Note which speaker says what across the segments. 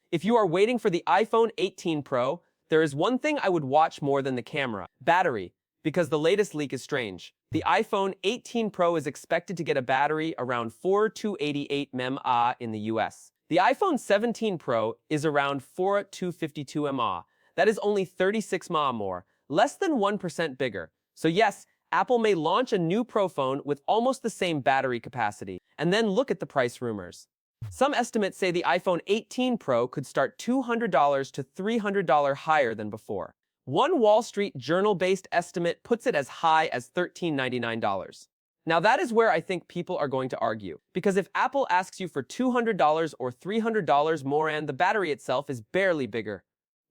Speaker 1: If you are waiting for the iPhone 18 Pro, there is one thing I would watch more than the camera: battery, because the latest leak is strange. The iPhone 18 Pro is expected to get a battery around 4288 mAh in the US. The iPhone 17 Pro is around 4252 mAh. That is only 36 mAh more, less than 1% bigger. So yes, Apple may launch a new Pro phone with almost the same battery capacity. And then look at the price rumors. Some estimates say the iPhone 18 Pro could start $200 to $300 higher than before. One Wall Street Journal-based estimate puts it as high as $1,399. Now that is where I think people are going to argue, because if Apple asks you for $200 or $300 more and the battery itself is barely bigger,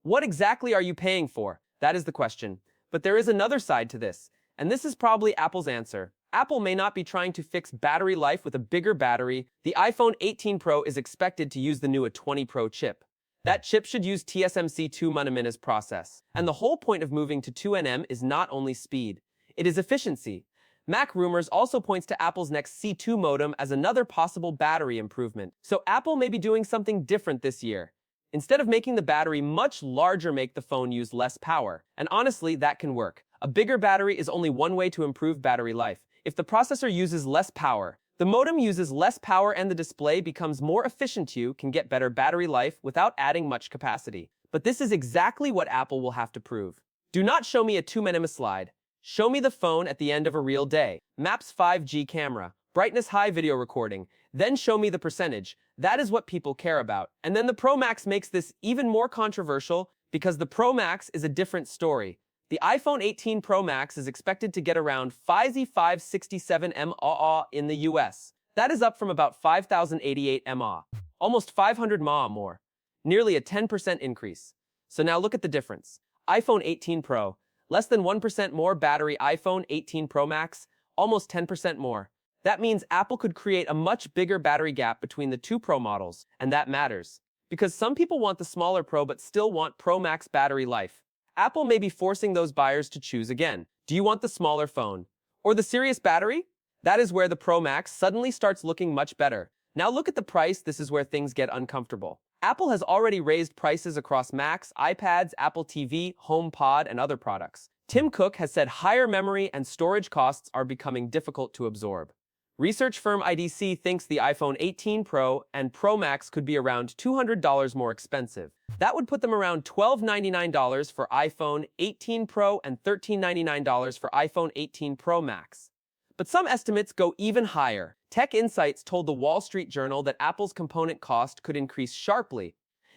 Speaker 1: what exactly are you paying for? That is the question. But there is another side to this, and this is probably Apple's answer. Apple may not be trying to fix battery life with a bigger battery. The iPhone 18 Pro is expected to use the new A20 Pro chip. That chip should use TSMC 2nm process. And the whole point of moving to 2nm is not only speed, it is efficiency. Mac rumors also points to Apple's next C2 modem as another possible battery improvement. So Apple may be doing something different this year. Instead of making the battery much larger, make the phone use less power. And honestly, that can work. A bigger battery is only one way to improve battery life. If the processor uses less power, the modem uses less power, and the display becomes more efficient, you can get better battery life without adding much capacity. But this is exactly what Apple will have to prove. Do not show me a 2nm slide. Show me the phone at the end of a real day. Maps 5G camera, brightness high video recording, then show me the percentage. That is what people care about. And then the Pro Max makes this even more controversial because the Pro Max is a different story. The iPhone 18 Pro Max is expected to get around 5,567 mAh in the US. That is up from about 5,088 mAh, almost 500 mAh more, nearly a 10% increase. So now look at the difference. iPhone 18 Pro, less than 1% more battery. iPhone 18 Pro Max, almost 10% more. That means Apple could create a much bigger battery gap between the two Pro models, and that matters. Because some people want the smaller Pro but still want Pro Max battery life. Apple may be forcing those buyers to choose again. Do you want the smaller phone or the serious battery? That is where the Pro Max suddenly starts looking much better. Now look at the price. This is where things get uncomfortable. Apple has already raised prices across Macs, iPads, Apple TV, HomePod, and other products. Tim Cook has said higher memory and storage costs are becoming difficult to absorb. Research firm IDC thinks the iPhone 18 Pro and Pro Max could be around $200 more expensive. That would put them around $1,299 for iPhone 18 Pro and $1,399 for iPhone 18 Pro Max. But some estimates go even higher. Tech Insights told the Wall Street Journal that Apple's component cost could increase sharply.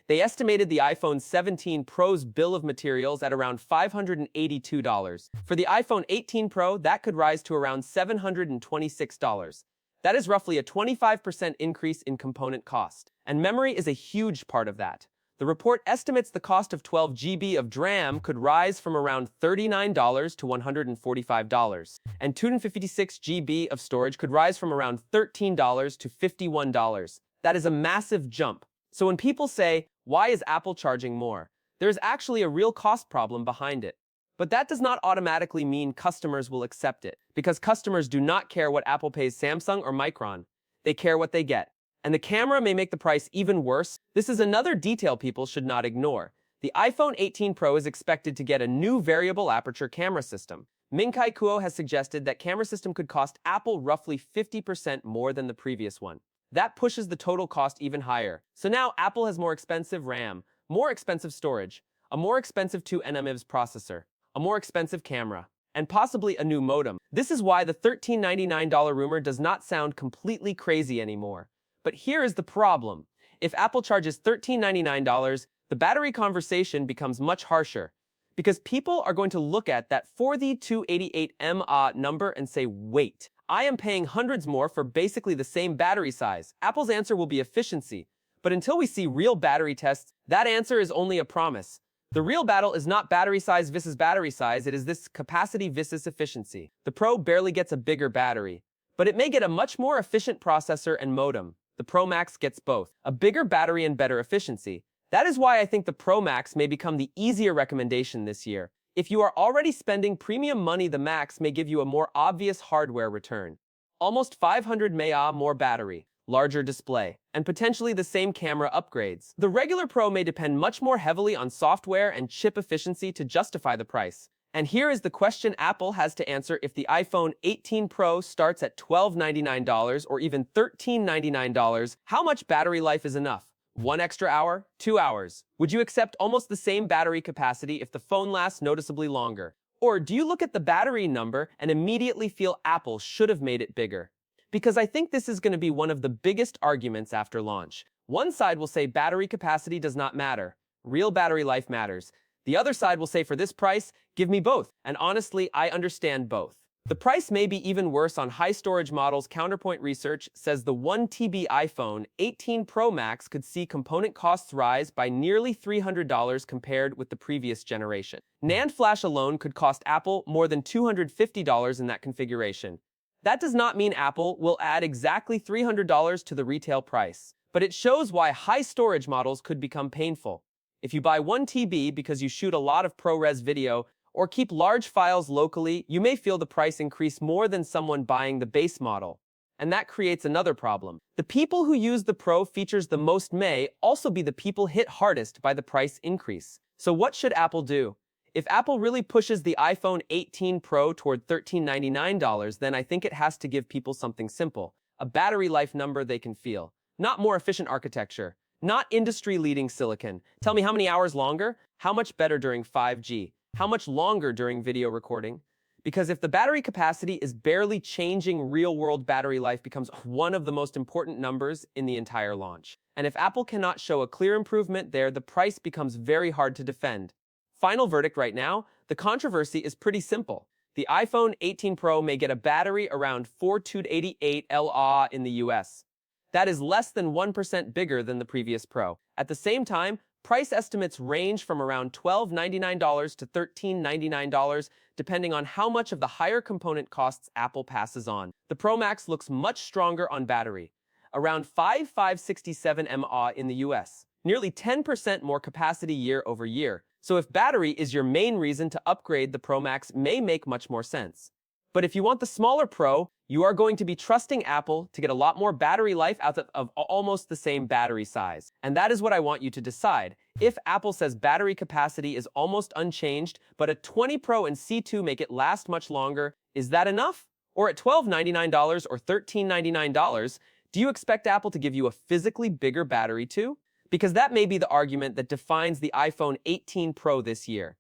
Speaker 1: They estimated the iPhone 17 Pro's bill of materials at around $582. For the iPhone 18 Pro, that could rise to around $726. That is roughly a 25% increase in component cost. And memory is a huge part of that. The report estimates the cost of 12 GB of DRAM could rise from around $39 to $145. And 256 GB of storage could rise from around $13 to $51. That is a massive jump. So when people say, why is Apple charging more? There is actually a real cost problem behind it. But that does not automatically mean customers will accept it, because customers do not care what Apple pays Samsung or Micron. They care what they get. And the camera may make the price even worse. This is another detail people should not ignore. The iPhone 18 Pro is expected to get a new variable aperture camera system. Ming-Chi Kuo has suggested that camera system could cost Apple roughly 50% more than the previous one. That pushes the total cost even higher. So now Apple has more expensive RAM, more expensive storage, a more expensive 2nm processor, a more expensive camera, and possibly a new modem. This is why the $1,399 rumor does not sound completely crazy anymore. But here is the problem. If Apple charges $1,399, the battery conversation becomes much harsher. Because people are going to look at that 4288 mAh number and say, wait, I am paying hundreds more for basically the same battery size. Apple's answer will be efficiency. But until we see real battery tests, that answer is only a promise. The real battle is not battery size versus battery size, it is this capacity versus efficiency. The Pro barely gets a bigger battery, but it may get a much more efficient processor and modem. The Pro Max gets both, a bigger battery and better efficiency. That is why I think the Pro Max may become the easier recommendation this year. If you are already spending premium money, the Max may give you a more obvious hardware return. Almost 500 mAh more battery, larger display, and potentially the same camera upgrades. The regular Pro may depend much more heavily on software and chip efficiency to justify the price. And here is the question Apple has to answer if the iPhone 18 Pro starts at $1,299 or even $1,399. How much battery life is enough? 1 extra hour? 2 hours? Would you accept almost the same battery capacity if the phone lasts noticeably longer? Or do you look at the battery number and immediately feel Apple should have made it bigger? Because I think this is going to be one of the biggest arguments after launch. One side will say battery capacity does not matter. Real battery life matters. The other side will say for this price, give me both. And honestly, I understand both. The price may be even worse on high storage models. Counterpoint Research says the 1TB iPhone 18 Pro Max could see component costs rise by nearly $300 compared with the previous generation. NAND flash alone could cost Apple more than $250 in that configuration. That does not mean Apple will add exactly $300 to the retail price, but it shows why high storage models could become painful. If you buy 1TB because you shoot a lot of ProRes video or keep large files locally, you may feel the price increase more than someone buying the base model. And that creates another problem. The people who use the Pro features the most may also be the people hit hardest by the price increase. So what should Apple do? If Apple really pushes the iPhone 18 Pro toward $1,399, then I think it has to give people something simple. A battery life number they can feel. Not more efficient architecture. Not industry-leading silicon. Tell me how many hours longer? How much better during 5G? How much longer during video recording? Because if the battery capacity is barely changing, real-world battery life becomes one of the most important numbers in the entire launch. And if Apple cannot show a clear improvement there, the price becomes very hard to defend. Final verdict right now, the controversy is pretty simple. The iPhone 18 Pro may get a battery around 4288 mAh in the US. That is less than 1% bigger than the previous Pro. At the same time, price estimates range from around $1,299 to $1,399, depending on how much of the higher component costs Apple passes on. The Pro Max looks much stronger on battery, around 5567 mAh in the US, nearly 10% more capacity year over year. So if battery is your main reason to upgrade, the Pro Max may make much more sense. But if you want the smaller Pro, you are going to be trusting Apple to get a lot more battery life out of almost the same battery size. And that is what I want you to decide. If Apple says battery capacity is almost unchanged, but a 20 Pro and C2 make it last much longer, is that enough? Or at $1,299 or $1,399, do you expect Apple to give you a physically bigger battery too? Because that may be the argument that defines the iPhone 18 Pro this year.